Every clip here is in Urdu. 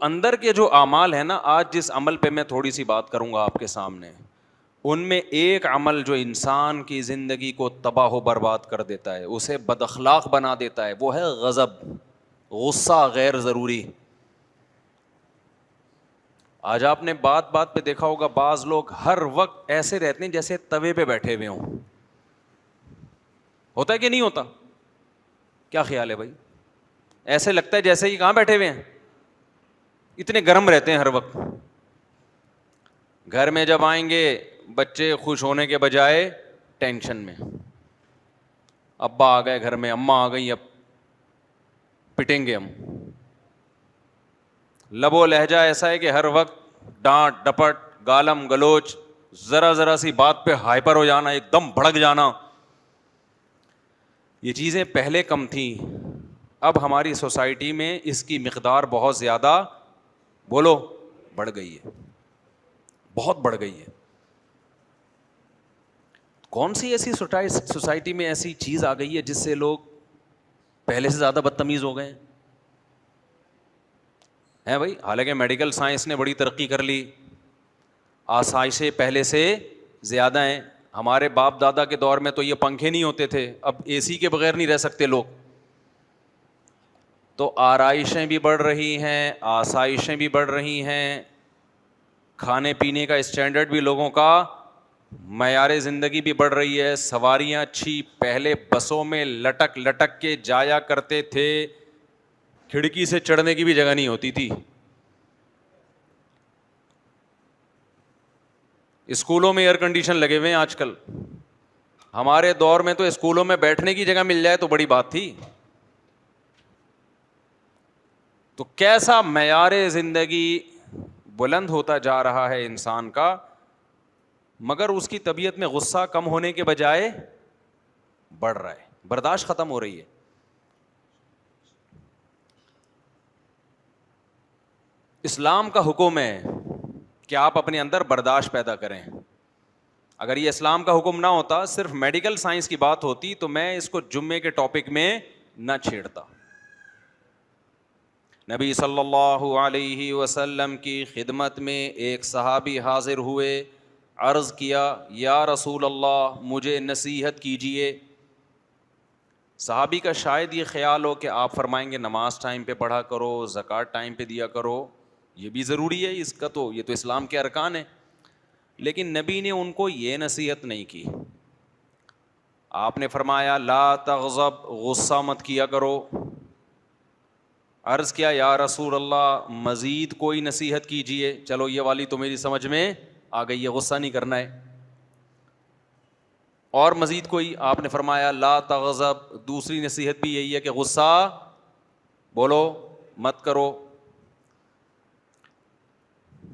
اندر کے جو اعمال ہیں نا، آج جس عمل پہ میں تھوڑی سی بات کروں گا آپ کے سامنے، ان میں ایک عمل جو انسان کی زندگی کو تباہ و برباد کر دیتا ہے، اسے بد اخلاق بنا دیتا ہے، وہ ہے غضب، غصہ غیر ضروری. آج آپ نے بات بات پہ دیکھا ہوگا بعض لوگ ہر وقت ایسے رہتے ہیں جیسے توے پہ بیٹھے ہوئے ہوں. ہوتا ہے کہ نہیں ہوتا؟ کیا خیال ہے بھائی؟ ایسے لگتا ہے جیسے ہی کہاں بیٹھے ہوئے ہیں، اتنے گرم رہتے ہیں ہر وقت. گھر میں جب آئیں گے بچے خوش ہونے کے بجائے ٹینشن میں. ابا آ گئے گھر میں، اماں آ گئی، اب پٹیں گے ہم. لب و لہجہ ایسا ہے کہ ہر وقت ڈانٹ ڈپٹ گالم گلوچ، ذرا ذرا سی بات پہ ہائپر ہو جانا، ایک دم بھڑک جانا. یہ چیزیں پہلے کم تھیں، اب ہماری سوسائٹی میں اس کی مقدار بہت زیادہ بولو بڑھ گئی ہے، بہت بڑھ گئی ہے. کون سی ایسی سوسائٹی میں ایسی چیز آ گئی ہے جس سے لوگ پہلے سے زیادہ بدتمیز ہو گئے ہیں بھائی؟ حالانکہ میڈیکل سائنس نے بڑی ترقی کر لی، آسائشیں پہلے سے زیادہ ہیں. ہمارے باپ دادا کے دور میں تو یہ پنکھے نہیں ہوتے تھے، اب اے سی کے بغیر نہیں رہ سکتے لوگ. تو آرائشیں بھی بڑھ رہی ہیں، آسائشیں بھی بڑھ رہی ہیں، کھانے پینے کا اسٹینڈرڈ بھی لوگوں کا، معیار زندگی بھی بڑھ رہی ہے. سواریاں اچھی، پہلے بسوں میں لٹک لٹک کے جایا کرتے تھے، کھڑکی سے چڑھنے کی بھی جگہ نہیں ہوتی تھی. اسکولوں میں ایئر کنڈیشن لگے ہوئے ہیں آج کل. ہمارے دور میں تو اسکولوں میں بیٹھنے کی جگہ مل جائے تو بڑی بات تھی. تو کیسا معیار زندگی بلند ہوتا جا رہا ہے انسان کا، مگر اس کی طبیعت میں غصہ کم ہونے کے بجائے بڑھ رہا ہے، برداشت ختم ہو رہی ہے. اسلام کا حکم ہے کہ آپ اپنے اندر برداشت پیدا کریں. اگر یہ اسلام کا حکم نہ ہوتا، صرف میڈیکل سائنس کی بات ہوتی، تو میں اس کو جمعے کے ٹاپک میں نہ چھیڑتا. نبی صلی اللہ علیہ وسلم کی خدمت میں ایک صحابی حاضر ہوئے، عرض کیا یا رسول اللہ مجھے نصیحت کیجیے. صحابی کا شاید یہ خیال ہو کہ آپ فرمائیں گے نماز ٹائم پہ پڑھا کرو، زکوٰۃ ٹائم پہ دیا کرو، یہ بھی ضروری ہے، اس کا تو یہ تو اسلام کے ارکان ہیں. لیکن نبی نے ان کو یہ نصیحت نہیں کی. آپ نے فرمایا لا تغضب، غصہ مت کیا کرو. عرض کیا یا رسول اللہ مزید کوئی نصیحت کیجیے. چلو یہ والی تو میری سمجھ میں آ گئی ہے، غصہ نہیں کرنا ہے. اور مزید کوئی؟ آپ نے فرمایا لا تغضب، دوسری نصیحت بھی یہی ہے کہ غصہ بولو مت کرو.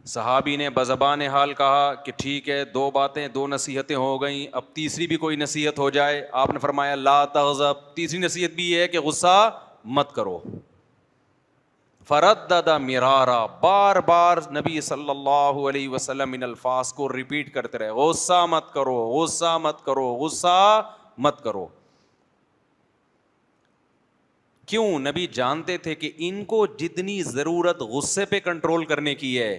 صحابی نے بزبان حال کہا کہ ٹھیک ہے، دو باتیں، دو نصیحتیں ہو گئیں، اب تیسری بھی کوئی نصیحت ہو جائے. آپ نے فرمایا لا تغضب، تیسری نصیحت بھی یہ ہے کہ غصہ مت کرو. فردد مرارا، بار بار نبی صلی اللہ علیہ وسلم ان الفاظ کو ریپیٹ کرتے رہے، غصہ مت کرو، غصہ مت کرو، غصہ مت کرو. کیوں؟ نبی جانتے تھے کہ ان کو جتنی ضرورت غصے پہ کنٹرول کرنے کی ہے،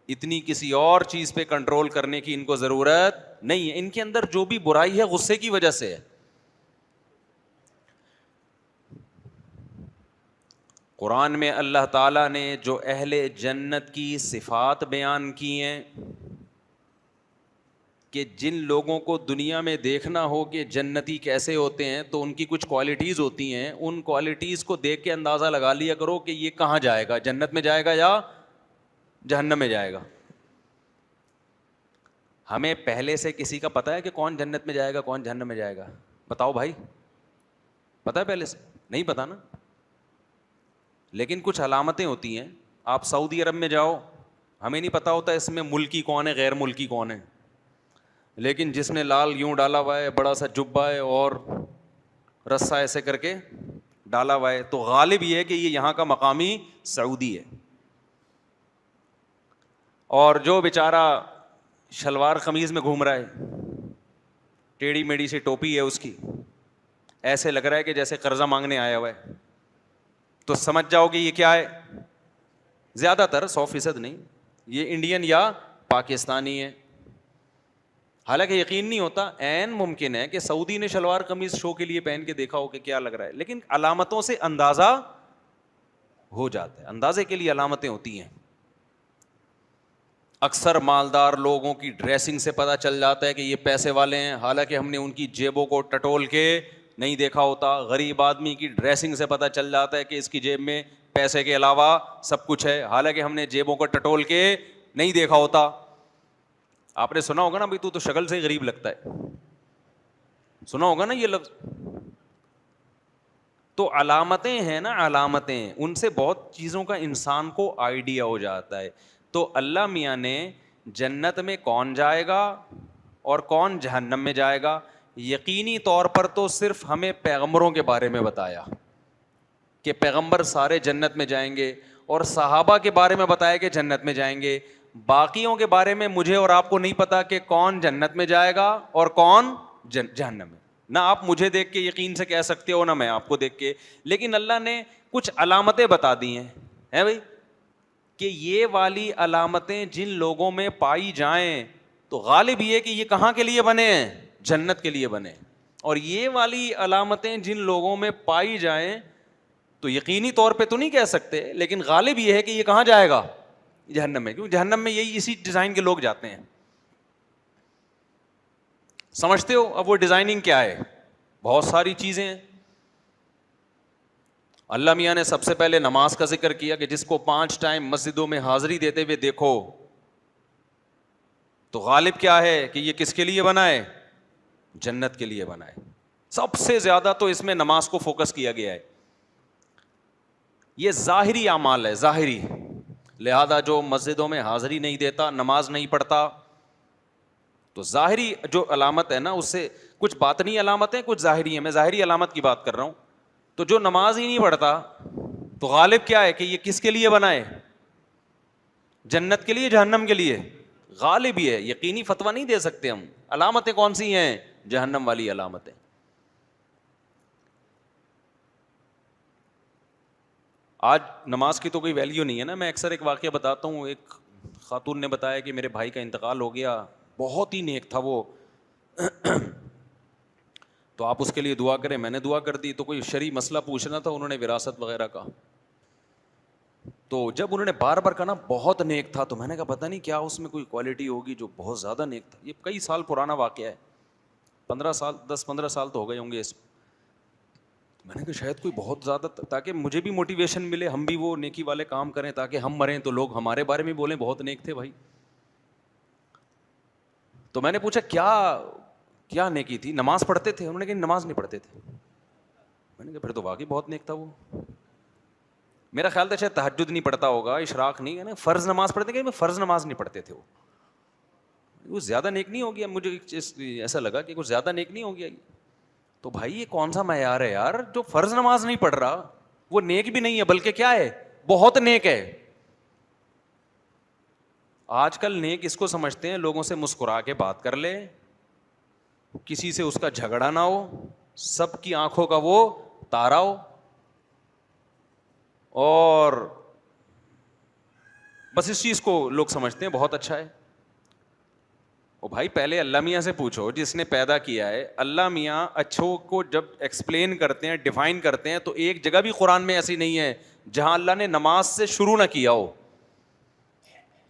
اتنی کسی اور چیز پہ کنٹرول کرنے کی ان کو ضرورت نہیں ہے. ان کے اندر جو بھی برائی ہے غصے کی وجہ سے ہے. قرآن میں اللہ تعالیٰ نے جو اہل جنت کی صفات بیان کی ہیں کہ جن لوگوں کو دنیا میں دیکھنا ہو کہ جنتی کیسے ہوتے ہیں تو ان کی کچھ کوالٹیز ہوتی ہیں، ان کوالٹیز کو دیکھ کے اندازہ لگا لیا کرو کہ یہ کہاں جائے گا، جنت میں جائے گا یا جہنم میں جائے گا. ہمیں پہلے سے کسی کا پتہ ہے کہ کون جنت میں جائے گا کون جہنم میں جائے گا؟ بتاؤ بھائی، پتہ ہے پہلے سے؟ نہیں پتہ نا. لیکن کچھ علامتیں ہوتی ہیں. آپ سعودی عرب میں جاؤ، ہمیں نہیں پتہ ہوتا اس میں ملکی کون ہے غیر ملکی کون ہے، لیکن جس نے لال یوں ڈالا ہوا ہے، بڑا سا جبہ ہے اور رسہ ایسے کر کے ڈالا ہوا ہے، تو غالب یہ ہے کہ یہ یہاں کا مقامی سعودی ہے. اور جو بیچارہ شلوار قمیض میں گھوم رہا ہے، ٹیڑھی میڑھی سی ٹوپی ہے اس کی، ایسے لگ رہا ہے کہ جیسے قرضہ مانگنے آیا ہوا ہے، تو سمجھ جاؤ کہ یہ کیا ہے، زیادہ تر 100% نہیں، یہ انڈین یا پاکستانی ہے. حالانکہ یقین نہیں ہوتا، عین ممکن ہے کہ سعودی نے شلوار قمیض شو کے لیے پہن کے دیکھا ہو کہ کیا لگ رہا ہے، لیکن علامتوں سے اندازہ ہو جاتا ہے، اندازے کے لیے علامتیں ہوتی ہیں. اکثر مالدار لوگوں کی ڈریسنگ سے پتہ چل جاتا ہے کہ یہ پیسے والے ہیں، حالانکہ ہم نے ان کی جیبوں کو ٹٹول کے نہیں دیکھا ہوتا. غریب آدمی کی ڈریسنگ سے پتہ چل جاتا ہے کہ اس کی جیب میں پیسے کے علاوہ سب کچھ ہے، حالانکہ ہم نے جیبوں کو ٹٹول کے نہیں دیکھا ہوتا. آپ نے سنا ہوگا نا بھائی تو شکل سے ہی غریب لگتا ہے، سنا ہوگا نا یہ لفظ. تو علامتیں ہیں نا، علامتیں، ان سے بہت چیزوں کا انسان کو آئیڈیا ہو جاتا ہے. تو اللہ میاں نے جنت میں کون جائے گا اور کون جہنم میں جائے گا یقینی طور پر تو صرف ہمیں پیغمبروں کے بارے میں بتایا کہ پیغمبر سارے جنت میں جائیں گے، اور صحابہ کے بارے میں بتایا کہ جنت میں جائیں گے. باقیوں کے بارے میں مجھے اور آپ کو نہیں پتا کہ کون جنت میں جائے گا اور کون جہنم میں. نہ آپ مجھے دیکھ کے یقین سے کہہ سکتے ہو، نہ میں آپ کو دیکھ کے. لیکن اللہ نے کچھ علامتیں بتا دی ہیں بھائی کہ یہ والی علامتیں جن لوگوں میں پائی جائیں تو غالب یہ کہ یہ کہاں کے لیے بنے ہیں؟ جنت کے لیے بنے. اور یہ والی علامتیں جن لوگوں میں پائی جائیں تو یقینی طور پہ تو نہیں کہہ سکتے، لیکن غالب یہ ہے کہ یہ کہاں جائے گا؟ جہنم میں. کیوں؟ جہنم میں یہی اسی ڈیزائن کے لوگ جاتے ہیں. سمجھتے ہو اب وہ ڈیزائننگ کیا ہے؟ بہت ساری چیزیں ہیں. اللہ میاں نے سب سے پہلے نماز کا ذکر کیا کہ جس کو 5 ٹائم مسجدوں میں حاضری دیتے ہوئے دیکھو، تو غالب کیا ہے کہ یہ کس کے لیے بنا ہے؟ جنت کے لیے بنا ہے. سب سے زیادہ تو اس میں نماز کو فوکس کیا گیا ہے. یہ ظاہری اعمال ہے، ظاہری. لہذا جو مسجدوں میں حاضری نہیں دیتا، نماز نہیں پڑھتا، تو ظاہری جو علامت ہے نا، اس سے کچھ باطنی علامت ہیں، کچھ ظاہری ہیں. میں ظاہری علامت کی بات کر رہا ہوں. تو جو نماز ہی نہیں پڑھتا تو غالب کیا ہے کہ یہ کس کے لیے بنا ہے؟ جنت کے لیے، جہنم کے لیے؟ غالب ہی ہے. یقینی فتویٰ نہیں دے سکتے ہم. علامتیں کون سی ہیں؟ جہنم والی علامتیں. آج نماز کی تو کوئی ویلیو نہیں ہے نا. میں اکثر ایک واقعہ بتاتا ہوں. ایک خاتون نے بتایا کہ میرے بھائی کا انتقال ہو گیا، بہت ہی نیک تھا وہ، تو آپ اس کے لیے دعا کریں. میں نے دعا کر دی. تو کوئی شرعی مسئلہ پوچھنا تھا انہوں نے، وراثت وغیرہ کا. تو جب انہوں نے بار بار کہا نا بہت نیک تھا، تو میں نے کہا پتہ نہیں کیا اس میں کوئی کوالٹی ہوگی جو بہت زیادہ نیک تھا. یہ کئی سال پرانا واقعہ ہے، 10-15 سال تو ہو گئے ہوں گے اس. میں نے کہا شاید کوئی بہت زیادہ، تاکہ مجھے بھی موٹیویشن ملے، ہم بھی وہ نیکی والے کام کریں، تاکہ ہم مریں تو لوگ ہمارے بارے میں بولیں بہت نیک تھے بھائی. تو میں نے پوچھا کیا نیکی تھی؟ نماز پڑھتے تھے؟ انہوں نے کہا نماز نہیں پڑھتے تھے. میں نے کہا پھر تو واقعی بہت نیک تھا وہ. میرا خیال تھا شاید تہجد نہیں پڑھتا ہوگا، اشراق نہیں ہے نا، فرض نماز پڑھتے کہ فرض نماز نہیں پڑھتے تھے وہ زیادہ نیک نہیں ہو گیا. مجھے ایسا لگا کہ کچھ زیادہ نیک نہیں ہو گیا. تو بھائی یہ کون سا معیار ہے یار؟ جو فرض نماز نہیں پڑھ رہا وہ نیک بھی نہیں ہے، بلکہ کیا ہے؟ بہت نیک ہے. آج کل نیک اس کو سمجھتے ہیں لوگوں سے مسکرا کے بات کر لے، کسی سے اس کا جھگڑا نہ ہو، سب کی آنکھوں کا وہ تارا ہو، اور بس اس چیز کو لوگ سمجھتے ہیں بہت اچھا ہے. او بھائی پہلے اللہ میاں سے پوچھو جس نے پیدا کیا ہے. اللہ میاں اچھوں کو جب ایکسپلین کرتے ہیں، ڈیفائن کرتے ہیں، تو ایک جگہ بھی قرآن میں ایسی نہیں ہے جہاں اللہ نے نماز سے شروع نہ کیا ہو.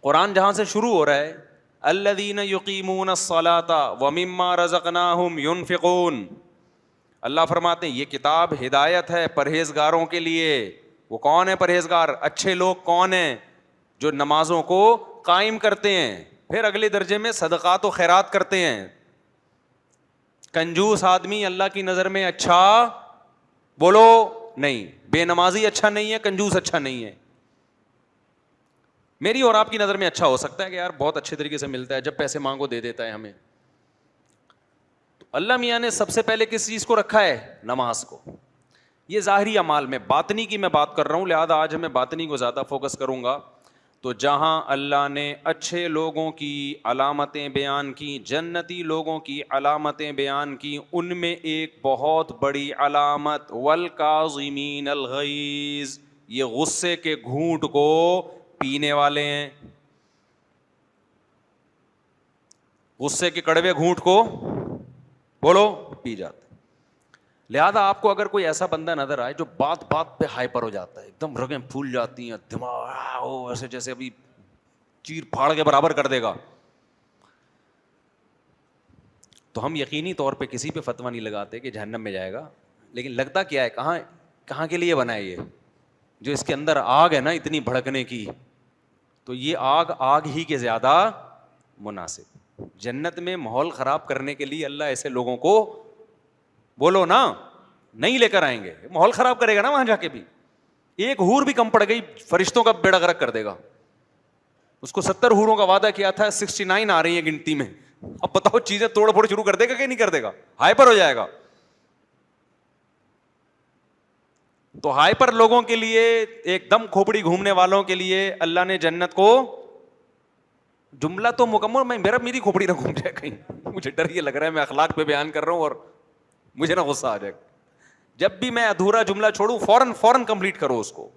قرآن جہاں سے شروع ہو رہا ہے الذین یقیمون الصلاۃ ومما رزقناہم ینفقون. اللہ فرماتے ہیں یہ کتاب ہدایت ہے پرہیزگاروں کے لیے. وہ کون ہے پرہیزگار؟ اچھے لوگ کون ہیں؟ جو نمازوں کو قائم کرتے ہیں. پھر اگلے درجے میں صدقات و خیرات کرتے ہیں. کنجوس آدمی اللہ کی نظر میں اچھا بولو نہیں، بے نمازی اچھا نہیں ہے، کنجوس اچھا نہیں ہے. میری اور آپ کی نظر میں اچھا ہو سکتا ہے کہ یار بہت اچھے طریقے سے ملتا ہے، جب پیسے مانگو دے دیتا ہے ہمیں. تو اللہ میاں نے سب سے پہلے کس چیز کو رکھا ہے؟ نماز کو. یہ ظاہری اعمال میں، باطنی کی میں بات کر رہا ہوں، لہذا آج میں باطنی کو زیادہ فوکس کروں گا. تو جہاں اللہ نے اچھے لوگوں کی علامتیں بیان کی، جنتی لوگوں کی علامتیں بیان کی، ان میں ایک بہت بڑی علامت والکاظمین الغیظ، یہ غصے کے گھونٹ کو پینے والے ہیں, غصے کے کڑوے گھونٹ کو بولو پی جاتے. لہذا آپ کو اگر کوئی ایسا بندہ نظر آئے جو بات بات پہ ہائپر ہو جاتا ہے, ایک دم رگیں پھول جاتی ہیں, دماغ ایسے جیسے ابھی چیر پھاڑ کے برابر کر دے گا, تو ہم یقینی طور پہ کسی پہ فتویٰ نہیں لگاتے کہ جہنم میں جائے گا. لیکن لگتا کیا ہے, کہاں کے لیے بنا ہے یہ, جو اس کے اندر آگ ہے نا اتنی بھڑکنے کی, تو یہ آگ ہی کے زیادہ مناسب. جنت میں ماحول خراب کرنے کے لیے اللہ ایسے لوگوں کو بولو نا نہیں لے کر آئیں گے. ماحول خراب کرے گا نا وہاں جا کے بھی, ایک حور بھی کم پڑ گئی فرشتوں کا بیڑا غرق کر دے گا. اس کو 70 حوروں کا وعدہ کیا تھا, 69 آ رہی ہیں گنتی میں. اب بتاؤ چیزیں توڑ پھوڑ شروع کر دے گا کہ نہیں کر دے گا, ہائپر ہو جائے گا. تو ہائپر لوگوں کے لیے, ایک دم کھوپڑی گھومنے والوں کے لیے اللہ نے جنت کو, جملہ تو مکمل, میری کھوپڑی نہ گھوم جائے کہیں, مجھے ڈر یہ لگ رہا ہے میں اخلاق پہ بیان کر رہا ہوں اور مجھے نہ غصہ آ جائے. جب بھی میں ادھورا جملہ چھوڑوں فوراً کمپلیٹ کرو اس کو.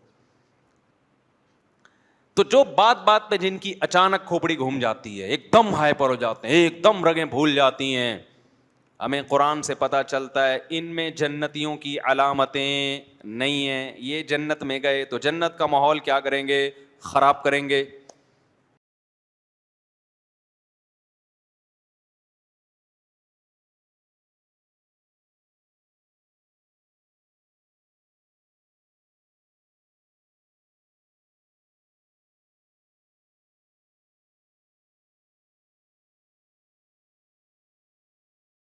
تو جو بات بات پہ جن کی اچانک کھوپڑی گھوم جاتی ہے, ایک دم ہائپر ہو جاتے ہیں, ایک دم رگیں بھول جاتی ہیں, ہمیں قرآن سے پتہ چلتا ہے ان میں جنتیوں کی علامتیں نہیں ہیں. یہ جنت میں گئے تو جنت کا ماحول کیا کریں گے, خراب کریں گے.